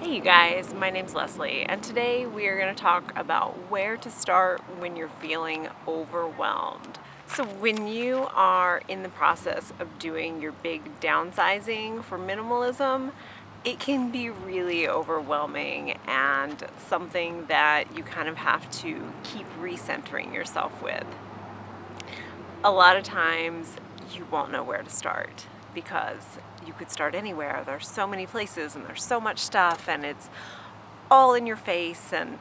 Hey you guys, my name's Leslie, and today we are going to talk about where to start when you're feeling overwhelmed. So when you are in the process of doing your big downsizing for minimalism, it can be really overwhelming and something that you kind of have to keep recentering yourself with. A lot of times you won't know where to start because you could start anywhere. There's so many places and there's so much stuff and it's all in your face, and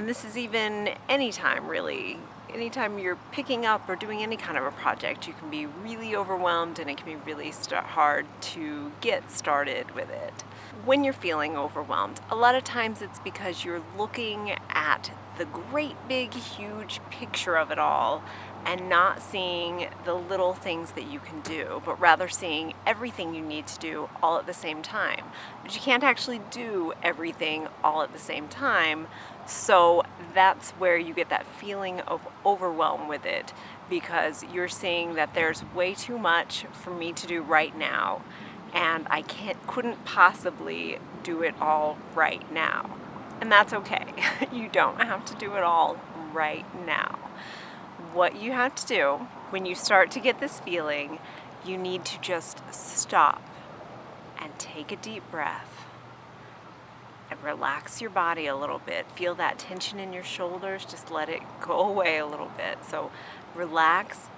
this is even anytime really. Anytime you're picking up or doing any kind of a project, you can be really overwhelmed and it can be really hard to get started with it. When you're feeling overwhelmed, a lot of times it's because you're looking at the great big huge picture of it all and not seeing the little things that you can do, but rather seeing everything you need to do all at the same time. But you can't actually do everything all at the same time, so that's where you get that feeling of overwhelm with it, because you're seeing that there's way too much for me to do right now, and I couldn't possibly do it all right now. And that's okay. You don't have to do it all right now. What you have to do when you start to get this feeling, you need to just stop and take a deep breath and relax your body a little bit. Feel that tension in your shoulders, just let it go away a little bit. So relax,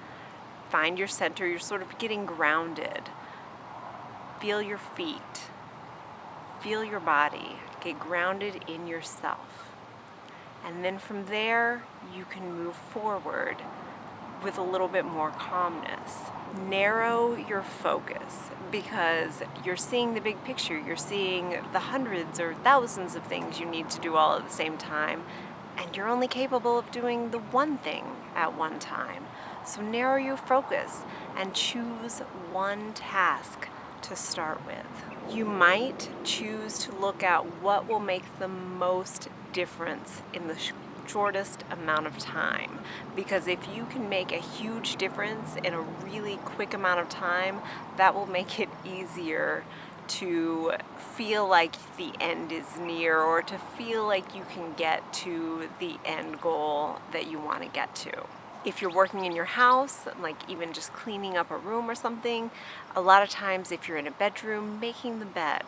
find your center, you're sort of getting grounded. Feel your feet, feel your body, get grounded in yourself. And then from there, you can move forward with a little bit more calmness. Narrow your focus because you're seeing the big picture. You're seeing the hundreds or thousands of things you need to do all at the same time, and you're only capable of doing the one thing at one time. So narrow your focus and choose one task to start with. You might choose to look at what will make the most difference in the shortest amount of time, because if you can make a huge difference in a really quick amount of time, that will make it easier to feel like the end is near, or to feel like you can get to the end goal that you want to get to. If you're working in your house, like even just cleaning up a room or something, a lot of times if you're in a bedroom, making the bed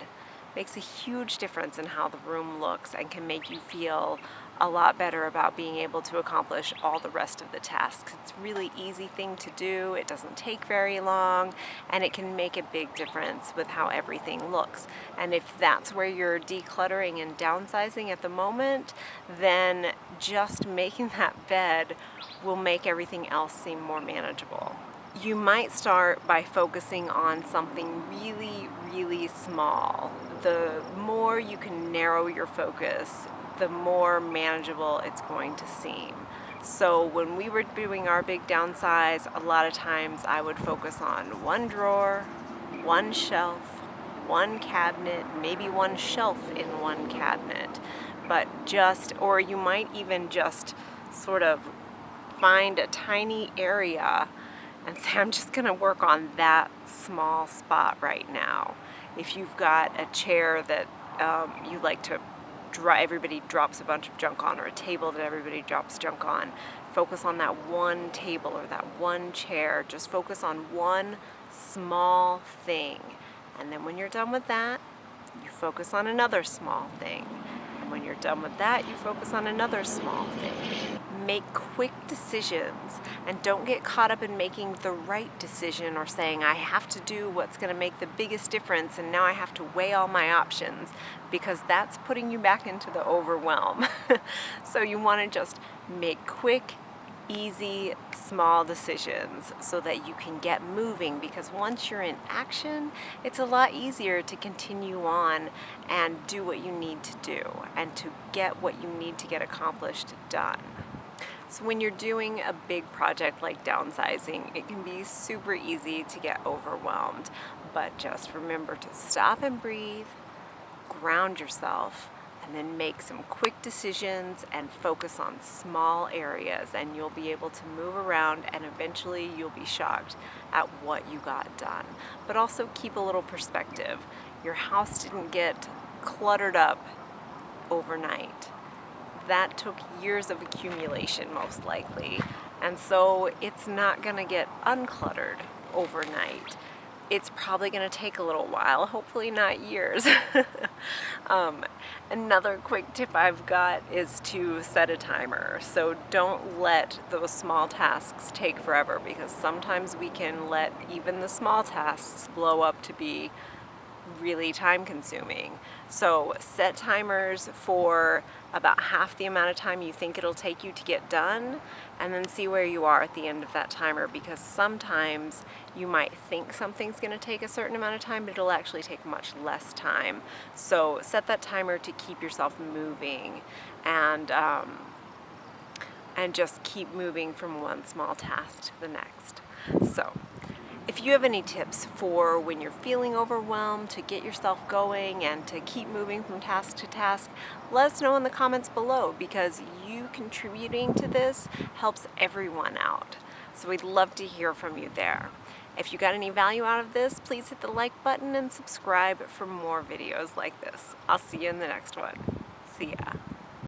makes a huge difference in how the room looks and can make you feel a lot better about being able to accomplish all the rest of the tasks. It's a really easy thing to do, it doesn't take very long, and it can make a big difference with how everything looks. And if that's where you're decluttering and downsizing at the moment, then just making that bed will make everything else seem more manageable. You might start by focusing on something really, really small. The more you can narrow your focus, the more manageable it's going to seem. So when we were doing our big downsize, a lot of times I would focus on one drawer, one shelf, one cabinet, maybe one shelf in one cabinet. Or you might even just sort of find a tiny area and say, I'm just gonna work on that small spot right now. If you've got a chair that you like to everybody drops a bunch of junk on, or a table that everybody drops junk on, focus on that one table or that one chair. Just focus on one small thing. And then when you're done with that, you focus on another small thing. And when you're done with that, you focus on another small thing. Make quick decisions and don't get caught up in making the right decision or saying, I have to do what's going to make the biggest difference and now I have to weigh all my options, because that's putting you back into the overwhelm. So you want to just make quick, easy, small decisions so that you can get moving, because once you're in action, it's a lot easier to continue on and do what you need to do and to get what you need to get accomplished done. So when you're doing a big project like downsizing, it can be super easy to get overwhelmed, but just remember to stop and breathe, ground yourself, and then make some quick decisions and focus on small areas, and you'll be able to move around, and eventually you'll be shocked at what you got done. But also keep a little perspective. Your house didn't get cluttered up overnight. That took years of accumulation, most likely, and so it's not going to get uncluttered overnight. It's probably going to take a little while, hopefully not years. Another quick tip I've got is to set a timer. So don't let those small tasks take forever, because sometimes we can let even the small tasks blow up to be really time consuming. So set timers for about half the amount of time you think it'll take you to get done, and then see where you are at the end of that timer, because sometimes you might think something's going to take a certain amount of time, but it'll actually take much less time. So set that timer to keep yourself moving, and just keep moving from one small task to the next. So if you have any tips for when you're feeling overwhelmed, to get yourself going and to keep moving from task to task, let us know in the comments below, because you contributing to this helps everyone out. So we'd love to hear from you there. If you got any value out of this, please hit the like button and subscribe for more videos like this. I'll see you in the next one. See ya.